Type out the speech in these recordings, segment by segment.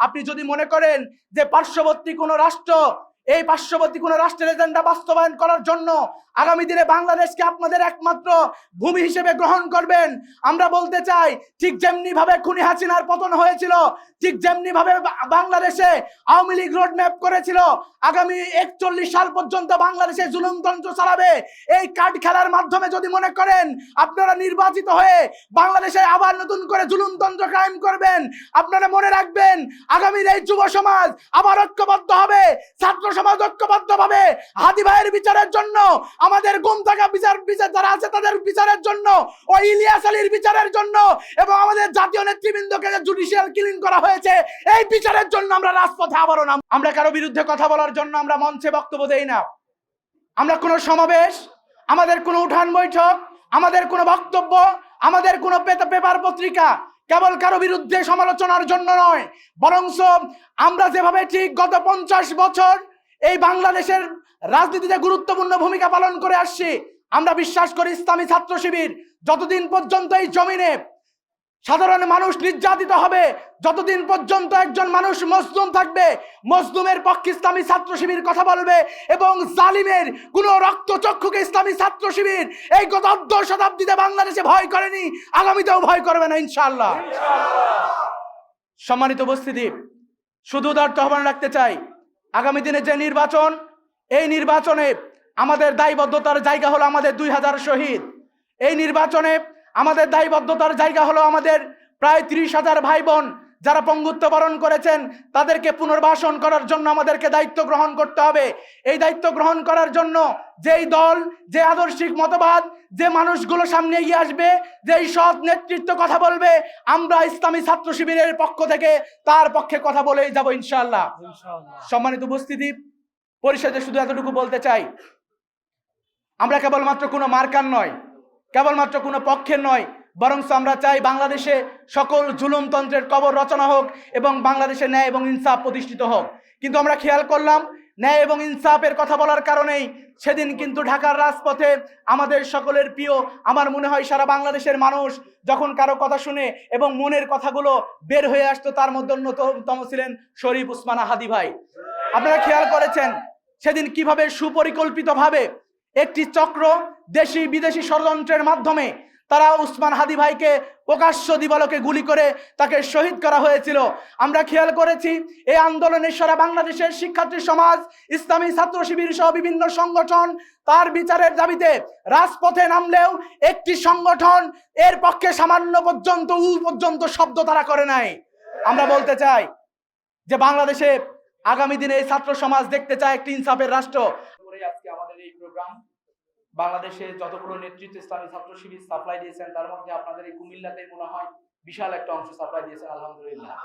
আপনি যদি মনে করেন যে পার্শ্ববর্তী কোনো রাষ্ট্র, এই পার্শ্ববর্তী কোনো রাষ্ট্রের এজেন্ডা বাস্তবায়ন করার জন্য আগামী দিনে বাংলাদেশকে আপনাদের একমাত্র ভূমি হিসেবে গ্রহণ করবেন, আমরা বলতে চাই ঠিক যেমনি ভাবে খুনি হাসিনার পতন হয়েছিল, ঠিক যেমনি ভাবে বাংলাদেশে আওয়ামী লীগ রোড ম্যাপ করেছিল আগামী 41 সাল পর্যন্ত বাংলাদেশে জুলুমতন্ত্র চালাবে। এই কার্ড খেলার মাধ্যমে যদি মনে করেন আপনারা নির্বাচিত হয়ে বাংলাদেশে আবার নতুন করে জুলুমতন্ত্র কায়েম করবেন, আপনারা মনে রাখবেন আগামীর এই যুব সমাজ আবার ঐক্যবদ্ধ হবে, ছাত্র সমাজ ঐক্যবদ্ধ ভাবে হাদি ভাইয়ের বিচারের জন্য, আমাদের গুম থাকা বিচার যারা আছে তাদের বিচারের জন্য, ও ইলিয়াস আলীর বিচারের জন্য, এবং আমাদের জাতীয় নেতৃবৃন্দকে জুডিশিয়াল কিলিং করা হয়েছে এই বিচারের জন্য আমরা রাজপথে আবারও নাম। আমরা কারো বিরুদ্ধে কথা বলার জন্য আমরা মঞ্চে বক্তব্য দেই না। আমরা কোনো সমাবেশ, আমাদের কোনো উঠান বৈঠক, আমাদের কোনো বক্তব্য, আমাদের কোনো পেপার পত্রিকা কেবল কারো বিরুদ্ধে সমালোচনার জন্য নয়, বরঞ্চ আমরা যেভাবে ঠিক গত 50 বছর এই বাংলাদেশের রাজনীতিতে গুরুত্বপূর্ণ ভূমিকা পালন করে আসছি, আমরা বিশ্বাস করি ইসলামী ছাত্র শিবির যতদিন পর্যন্ত এই জমিনে সাধারণ মানুষ নির্যাতিত হবে, যতদিন পর্যন্ত একজন মানুষ মজলুম থাকবে, মজলুমের পক্ষে ইসলামী ছাত্র শিবির কথা বলবে, এবং জালিমের কোন রক্তচক্ষুকে ইসলামী ছাত্র শিবির এই গত 10 শতাব্দীতে বাংলাদেশে ভয় করেনি, আগামীতেও ভয় করবে না ইনশাআল্লাহ। সম্মানিত উপস্থিতি, শুধু উদারতা আহ্বান রাখতে চাই, আগামী দিনে যে নির্বাচন, এই নির্বাচনে আমাদের দায়বদ্ধতার জায়গা হলো আমাদের 2000 শহীদ। এই নির্বাচনে আমাদের দায়বদ্ধতার জায়গা হলো আমাদের প্রায় 30,000 ভাই বোন যারা পঙ্গুত্ব বরণ করেছেন, তাদেরকে পুনর্বাসন করার জন্য আমাদেরকে দায়িত্ব গ্রহণ করতে হবে। এই দায়িত্ব গ্রহণ করার জন্য যেই দল, যে আদর্শিক মতবাদ, যে মানুষগুলো সামনে এগিয়ে আসবে, যেই সৎ নেতৃত্ব কথা বলবে, আমরা ইসলামী ছাত্র শিবিরের পক্ষ থেকে তার পক্ষে কথা বলেই যাব ইনশাআল্লাহ। সম্মানিত উপস্থিতি, পরিষদে শুধু এতটুকু বলতে চাই, আমরা কেবলমাত্র কোনো মার্কার নয়, কেবলমাত্র কোনো পক্ষের নয়, বরং আমরা চাই বাংলাদেশে সকল জুলুমতন্ত্রের কবর রচনা হোক এবং বাংলাদেশে ন্যায় এবং ইনসাফ প্রতিষ্ঠিত হোক। কিন্তু আমরা খেয়াল করলাম ন্যায় এবং ইনসাফের কথা বলার কারণেই সেদিন কিন্তু ঢাকার রাজপথে আমাদের সকলের প্রিয়, আমার মনে হয় সারা বাংলাদেশের মানুষ যখন কারো কথা শুনে এবং মনের কথাগুলো বের হয়ে আসতো, তার মধ্যে অন্যতম ছিলেন শরীফ উসমান হাদি ভাই। আপনারা খেয়াল করেছেন সেদিন কিভাবে সুপরিকল্পিতভাবে একটি চক্র দেশি বিদেশি ষড়যন্ত্রের মাধ্যমে তারা উসমান হাদি ভাইকে প্রকাশ্য দিবালোকে গুলি করে তাকে শহীদ করা হয়েছিল। আমরা খেয়াল করেছি এই আন্দোলনের সারা বাংলাদেশের শিক্ষার্থী সমাজ, ইসলামী ছাত্র শিবির সহ বিভিন্ন সংগঠন তার বিচারের দাবিতে রাজপথে নামলেও একটি সংগঠন এর পক্ষে সামান্য পর্যন্ত শব্দ তারা করে নাই। আমরা বলতে চাই যে বাংলাদেশে আগামী দিনে এই ছাত্র সমাজ দেখতে চায় একটি ইনসাফের রাষ্ট্র। আজকে আমাদের এই প্রোগ্রাম বাংলাদেশে যতগুলো নেতৃত্ব ইসলামী ছাত্র শিবির সাপ্লাই দিয়েছেন, তার মধ্যে আপনাদের এই কুমিল্লাতে মনে হয় বিশাল একটা অংশ সাপ্লাই দিয়েছেন, আলহামদুলিল্লাহ।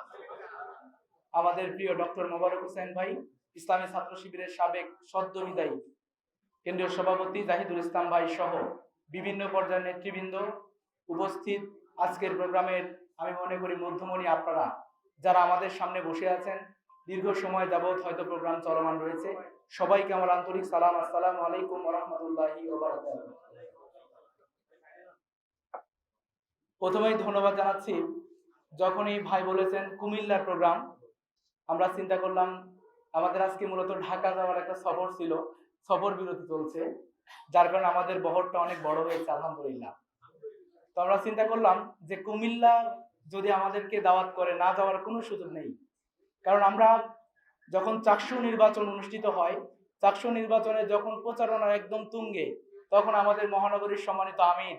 আমাদের প্রিয় ডক্টর মোবারক হোসেন ভাই, ইসলামী ছাত্র শিবিরের সাবেক সদ্য বিদায়ী কেন্দ্রীয় সভাপতি জাহিদুল ইসলাম ভাই সহ বিভিন্ন পর্যায়ের নেতৃবৃন্দ উপস্থিত আজকের প্রোগ্রামের আমি মনে করি মধ্যমণি আপনারা যারা আমাদের সামনে বসে আছেন, দীর্ঘ সময় যাবত হয়তো প্রোগ্রাম চলমান রয়েছে, সবাইকে আমার আন্তরিক সালাম, আসসালামু আলাইকুম ওয়া রাহমাতুল্লাহি ওয়া বারাকাতুহু। প্রথমেই ধন্যবাদ জানাচ্ছি, যখনই ভাই বলেছেন কুমিল্লার প্রোগ্রাম, আমরা চিন্তা করলাম আমাদের আজকে মূলত ঢাকা যাওয়ার একটা সফর ছিল, সফর বিরতি চলছে, যার কারণে আমাদের বহরটা অনেক বড় হয়েছে, আলহামদুলিল্লাহ। তো আমরা চিন্তা করলাম যে কুমিল্লা যদি আমাদেরকে দাওয়াত করে, না যাওয়ার কোনো সুযোগ নেই। কারণ আমরা যখন চাকসু নির্বাচন অনুষ্ঠিত হয়, চাকসু নির্বাচনে যখন প্রচারণার একদম তুঙ্গে, তখন আমাদের মহানগরীর সম্মানিত আমির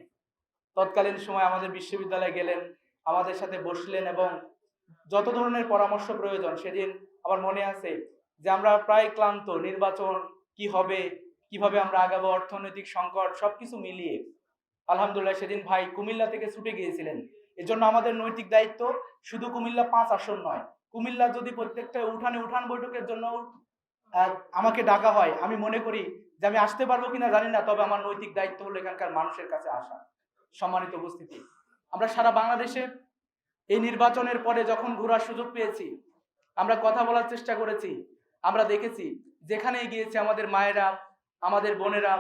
তৎকালীন সময় আমাদের বিশ্ববিদ্যালয়ে গেলেন, আমাদের সাথে বসলেন এবং যত ধরনের পরামর্শ প্রয়োজন, সেদিন আমার মনে আছে যে আমরা প্রায় ক্লান্ত, নির্বাচন কি হবে, কিভাবে আমরা আগাবো, অর্থনৈতিক সংকট সবকিছু মিলিয়ে আলহামদুলিল্লাহ সেদিন ভাই কুমিল্লা থেকে ছুটে গিয়েছিলেন। এজন্য আমাদের নৈতিক দায়িত্ব শুধু কুমিল্লা 5 আসন নয়, কুমিল্লা যদি প্রত্যেকটা উঠান বৈঠকের জন্য আমাকে ডাকা হয়, আমি মনে করি যে আমি আসতে পারবো কিনা জানি না, তবে আমার নৈতিক দায়িত্ব হলো এখানকার মানুষের কাছে আসা। সম্মানিত উপস্থিতি, আমরা সারা বাংলাদেশে এই নির্বাচনের পরে যখন ঘোরার সুযোগ পেয়েছি, আমরা কথা বলার চেষ্টা করেছি, আমরা দেখেছি যেখানেই গিয়েছে আমাদের মায়েরা, আমাদের বোনেরা,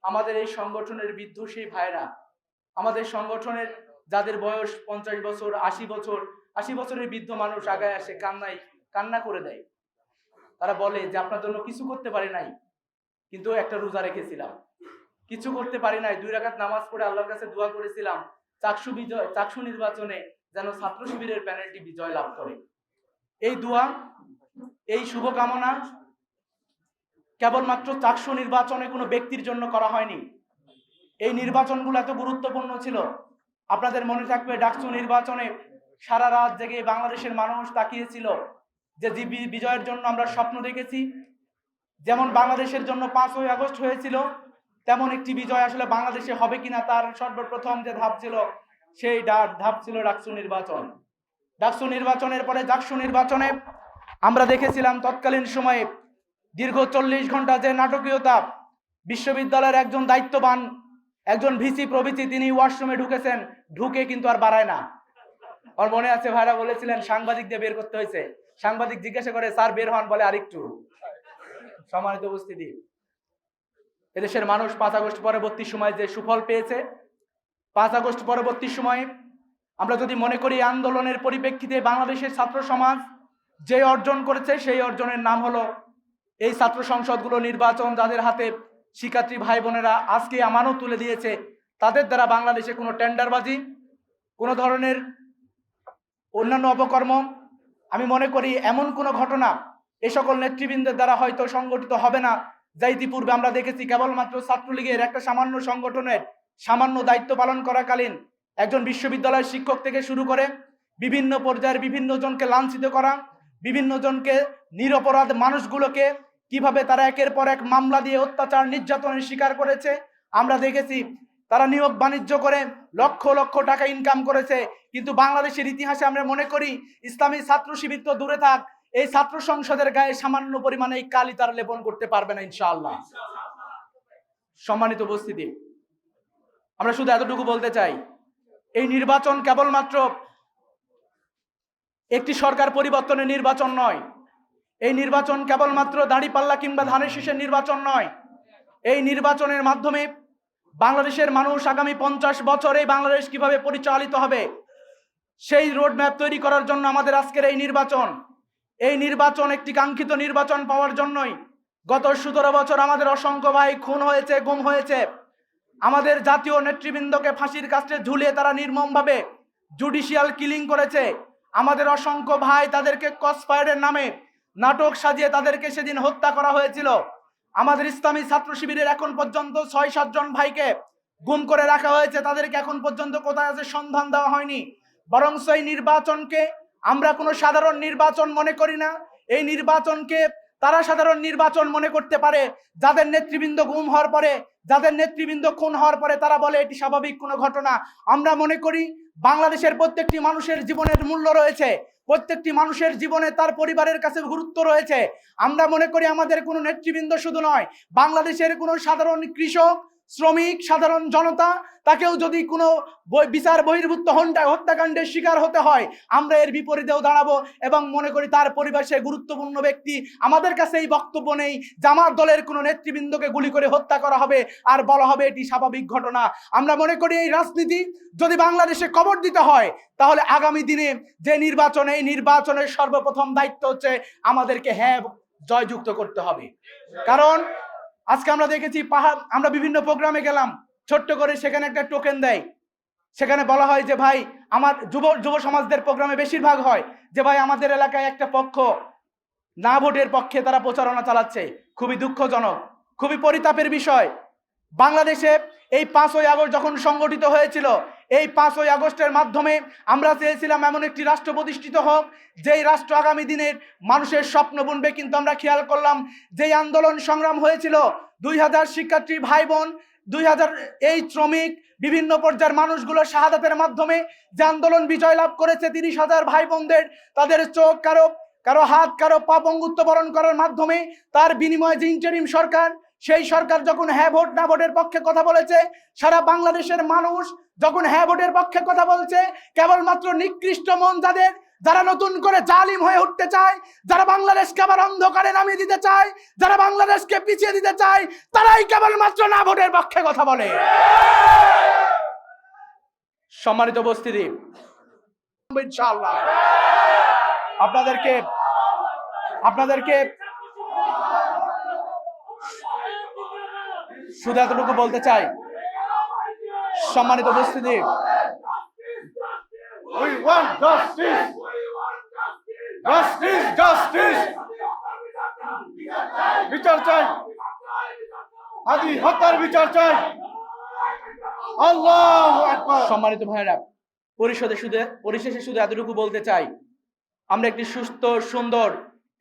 আমাদের এই সংগঠনের বিদ্বেষী ভাইরা, আমাদের সংগঠনের যাদের বয়স 50 বছর, 80 বছরের বৃদ্ধ মানুষ আগায় আসে, কান্না করে দেয়। তারা বলে যে আপনার জন্য কিছু করতে পারি নাই, কিন্তু একটা রোজা রেখেছিলাম, কিছু করতে পারি নাই, 2 রাকাত নামাজ পড়ে আল্লাহর কাছে দোয়া করেছিলাম চাকসু নির্বাচনে যেন ছাত্র শিবিরের প্যানেলটি বিজয় লাভ করে। এই দোয়া, এই শুভকামনা কেবলমাত্র চাকসু নির্বাচনে কোনো ব্যক্তির জন্য করা হয়নি। এই নির্বাচনগুলো এত গুরুত্বপূর্ণ ছিল। আপনাদের মনে থাকবে ডাকসু নির্বাচনে সারা রাত জেগে বাংলাদেশের মানুষ তাকিয়েছিল যে বিজয়ের জন্য আমরা স্বপ্ন দেখেছি। যেমন বাংলাদেশের জন্য 5ই আগস্ট হয়েছিল, তেমন একটি বিজয় আসলে বাংলাদেশে হবে কিনা তার সর্বপ্রথম যে ধাপ ছিল, সেই ধাপ ছিল ডাকসু নির্বাচন। ডাকসু নির্বাচনের পরে জাকসু নির্বাচনে আমরা দেখেছিলাম তৎকালীন সময়ে দীর্ঘ 40 ঘন্টা যে নাটকীয়তা, বিশ্ববিদ্যালয়ের একজন দায়িত্ববান, একজন ভিসি প্রভৃতি, তিনি ওয়াশরুমে ঢুকেছেন, ঢুকে কিন্তু আর বাড়ায় না। আর মনে আছে ভাইরা বলেছিলেন সাংবাদিকদের বের করতে হয়েছে, সাংবাদিক জিজ্ঞাসা করে স্যার বের হন, বলে আরেকটু। সম্মানিত উপস্থিতি, এদেশের মানুষ 5 আগস্ট পরবর্তী সময় যে সুফল পেয়েছে, 5 আগস্ট পরবর্তী সময়ে আমরা যদি মনে করি আন্দোলনের পরিপ্রেক্ষিতে বাংলাদেশের ছাত্র সমাজ যে অর্জন করেছে, সেই অর্জনের নাম হলো এই ছাত্র সংসদগুলো নির্বাচন, যাদের হাতে শিক্ষার্থী ভাই বোনেরা আজকে আমানত তুলে দিয়েছে। তাদের দ্বারা বাংলাদেশে কোনো টেন্ডারবাজি, কোনো ধরনের অন্যান্য অপকর্ম, আমি মনে করি এমন কোনো ঘটনা এই সকল নেতৃবৃন্দের দ্বারা হয়তো সংগঠিত হবে না, যা ইতিপূর্বে আমরা দেখেছি। কেবলমাত্র ছাত্রলীগের একটা সামান্য সংগঠনের সামান্য দায়িত্ব পালন করাকালীন একজন বিশ্ববিদ্যালয়ের শিক্ষক থেকে শুরু করে বিভিন্ন পর্যায়ের বিভিন্ন জনকে লাঞ্ছিত করা, বিভিন্ন জনকে নিরপরাধ মানুষগুলোকে কিভাবে তারা একের পর এক মামলা দিয়ে অত্যাচার নির্যাতনের শিকার করেছে আমরা দেখেছি। তারা নিয়োগ বাণিজ্য করে লক্ষ লক্ষ টাকা ইনকাম করেছে। কিন্তু বাংলাদেশের ইতিহাসে আমরা মনে করি ইসলামী ছাত্র শিবির তো দূরে থাক, এই ছাত্র সংসদের গায়ে সামান্য পরিমাণে এই কালি তারা লেপন করতে পারবে না ইনশাআল্লাহ। সম্মানিত উপস্থিতি, আমরা শুধু এতটুকু বলতে চাই, এই নির্বাচন কেবলমাত্র একটি সরকার পরিবর্তনের নির্বাচন নয়, এই নির্বাচন কেবলমাত্র দাঁড়িপাল্লা কিংবা ধানের শীষের নির্বাচন নয়। এই নির্বাচনের মাধ্যমে বাংলাদেশের মানুষ আগামী 50 বছরে বাংলাদেশ কিভাবে পরিচালিত হবে, সেই রোডম্যাপ তৈরি করার জন্য আমাদের আজকের এই নির্বাচন। এই নির্বাচন একটি কাঙ্ক্ষিত নির্বাচন পাওয়ার জন্যই গত 17 বছর আমাদের অসংখ্য ভাই খুন হয়েছে, গুম হয়েছে। আমাদের জাতীয় নেতৃবৃন্দকে ফাঁসির কাস্টে ঝুলিয়ে তারা নির্মমভাবে জুডিশিয়াল কিলিং করেছে। আমাদের অসংখ্য ভাই, তাদেরকে ক্রসফায়ারের নামে নাটক সাজিয়ে তাদেরকে সেদিন হত্যা করা হয়েছিল। আমাদের ইসলামী ছাত্র শিবিরের এখন পর্যন্ত 6-7 জন ভাইকে গুম করে রাখা হয়েছে, তাদেরকে এখন পর্যন্ত কোথায় আছে সন্ধান দেওয়া হয়নি। বরং এই নির্বাচনকে আমরা কোনো সাধারণ নির্বাচন মনে করি না। এই নির্বাচনকে তারা সাধারণ নির্বাচন মনে করতে পারে যাদের নেতৃবৃন্দ গুম হওয়ার পরে, যাদের নেতৃবৃন্দ খুন হওয়ার পরে তারা বলে এটি স্বাভাবিক কোনো ঘটনা। আমরা মনে করি বাংলাদেশের প্রত্যেকটি মানুষের জীবনের মূল্য রয়েছে, প্রত্যেকটি মানুষের জীবনে তার পরিবারের কাছে গুরুত্ব রয়েছে। আমরা মনে করি আমাদের কোনো নেতৃবৃন্দ শুধু নয়, বাংলাদেশের কোনো সাধারণ কৃষক, শ্রমিক, সাধারণ জনতা, তাকেও যদি কোনো বিচার বহির্ভূত হত্যাকাণ্ডের শিকার হতে হয়, আমরা এর বিপরীতেও দাঁড়াবো এবং মনে করি তার পরিবেশে গুরুত্বপূর্ণ ব্যক্তি। আমাদের কাছে এই বক্তব্য নেই যে আমার দলের কোনো নেতৃবৃন্দকে গুলি করে হত্যা করা হবে আর বলা হবে এটি স্বাভাবিক ঘটনা। আমরা মনে করি এই রাজনীতি যদি বাংলাদেশে কবর দিতে হয়, তাহলে আগামী দিনে যে নির্বাচন, এই নির্বাচনের সর্বপ্রথম দায়িত্ব হচ্ছে আমাদেরকে জয়যুক্ত করতে হবে। কারণ আজকে আমরা দেখেছি আমরা বিভিন্ন প্রোগ্রামে গেলাম, ছোট্ট করে সেখানে একটা টোকেন দেয়, সেখানে বলা হয় যে ভাই আমার যুব সমাজদের প্রোগ্রামে বেশিরভাগ হয় যে ভাই আমাদের এলাকায় একটা পক্ষ না ভোটের পক্ষে তারা প্রচারণা চালাচ্ছে। খুবই দুঃখজনক, খুবই পরিতাপের বিষয়। বাংলাদেশে এই 5ই আগস্ট যখন সংগঠিত হয়েছিল, এই 5ই আগস্টের মাধ্যমে আমরা চেয়েছিলাম এমন একটি রাষ্ট্র প্রতিষ্ঠিত হোক যেই রাষ্ট্র আগামী দিনের মানুষের স্বপ্ন বুনবে। কিন্তু আমরা খেয়াল করলাম যেই আন্দোলন সংগ্রাম হয়েছিল, 2000 শিক্ষার্থী ভাই বোন, 2000 এই শ্রমিক, বিভিন্ন পর্যায়ের মানুষগুলো শাহাদাতের মাধ্যমে যে আন্দোলন বিজয় লাভ করেছে, 30,000 ভাই বোনদের তাদের চোখ, কারো হাত, কারো পা পঙ্গুত্ব বরণ করার মাধ্যমে তার বিনিময়ে যে ইন্টারিম সরকার, সেই সরকার যখন হ্যাঁ ভোট না ভোটের পক্ষে কথা বলেছে, সারা বাংলাদেশের মানুষ যখন হ্যাঁ ভোটের পক্ষে কথা বলছে, কেবলমাত্র নিকৃষ্ট মন যারা নতুন করে জালিম হয়ে উঠতে চায়, যারা বাংলাদেশকে আবার অন্ধকারে নামিয়ে দিতে চায়, যারা বাংলাদেশকে পিছিয়ে দিতে চায়, তারাই কেবলমাত্র না ভোটের পক্ষে কথা বলে। সম্মানিত উপস্থিতি, ইনশাআল্লাহ আপনাদেরকে আপনাদেরকে শুধু এতটুকু বলতে চাই, সম্মানিত উপস্থিতি, We want justice! Justice! Justice! বিচার চাই, হাদি হত্যার বিচার চাই। আল্লাহু আকবার। সম্মানিত ভাইরা, পরিশেষে শুধু এতটুকু বলতে চাই, আমরা একটি সুস্থ, সুন্দর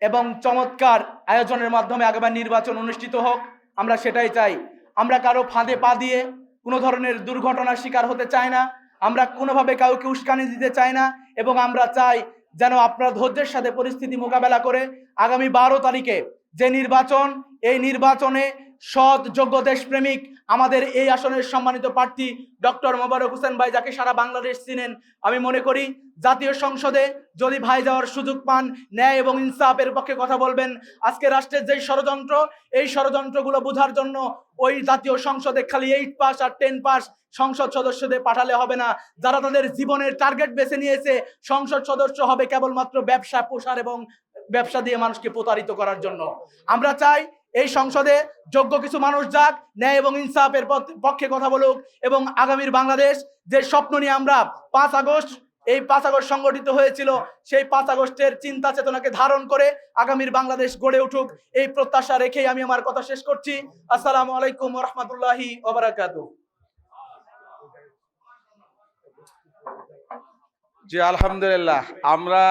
এবং চমৎকার আয়োজনের মাধ্যমে আগামী নির্বাচন অনুষ্ঠিত হোক, আমরা সেটাই চাই। আমরা কারো ফাঁদে পা দিয়ে কোনো ধরনের দুর্ঘটনার শিকার হতে চাই না, আমরা কোনোভাবে কাউকে উস্কানি দিতে চাই না, এবং আমরা চাই যেন আপনারা ধৈর্যের সাথে পরিস্থিতি মোকাবেলা করে আগামী 12 তারিখে যে নির্বাচন, এই নির্বাচনে সৎ, যোগ্য, দেশপ্রেমিক আমাদের এই আসনের সম্মানিত প্রার্থী ডক্টর মোবারক হোসেন ভাই, যাকে সারা বাংলাদেশ চিনেন, আমি মনে করি জাতীয় সংসদে যদি ভাই যাওয়ার সুযোগ পান, ন্যায় এবং ইনসাফের পক্ষে কথা বলবেন। আজকে রাষ্ট্রের যে ষড়যন্ত্র, এই ষড়যন্ত্রগুলো বোঝার জন্য ওই জাতীয় সংসদে খালি 8 পাস আর 10 পাস সংসদ সদস্যদের পাঠালে হবে না। যারা তাদের জীবনের টার্গেট বেছে নিয়েছে, সংসদ সদস্য হবে কেবলমাত্র ব্যবসা প্রসার এবং ব্যবসা দিয়ে মানুষকে প্রতারিত করার জন্য। আমরা চাই এই সংসদে যোগ্য কিছু মানুষ যাক, ন্যায় এবং ইনসাফের পক্ষে কথা বলুক, এবং আগামীর বাংলাদেশ যে স্বপ্ন নিয়ে আমরা 5 আগস্ট সংগঠিত হয়েছিল, সেই 5 আগস্টের চিন্তা চেতনাকে ধারণ করে আগামীর বাংলাদেশ গড়ে উঠুক, এই প্রত্যাশা রেখেই আমি আমার কথা শেষ করছি। আসসালামু আলাইকুম ওয়া রাহমাতুল্লাহি ওয়া বারাকাতুহু। জি আলহামদুলিল্লাহ, আমরা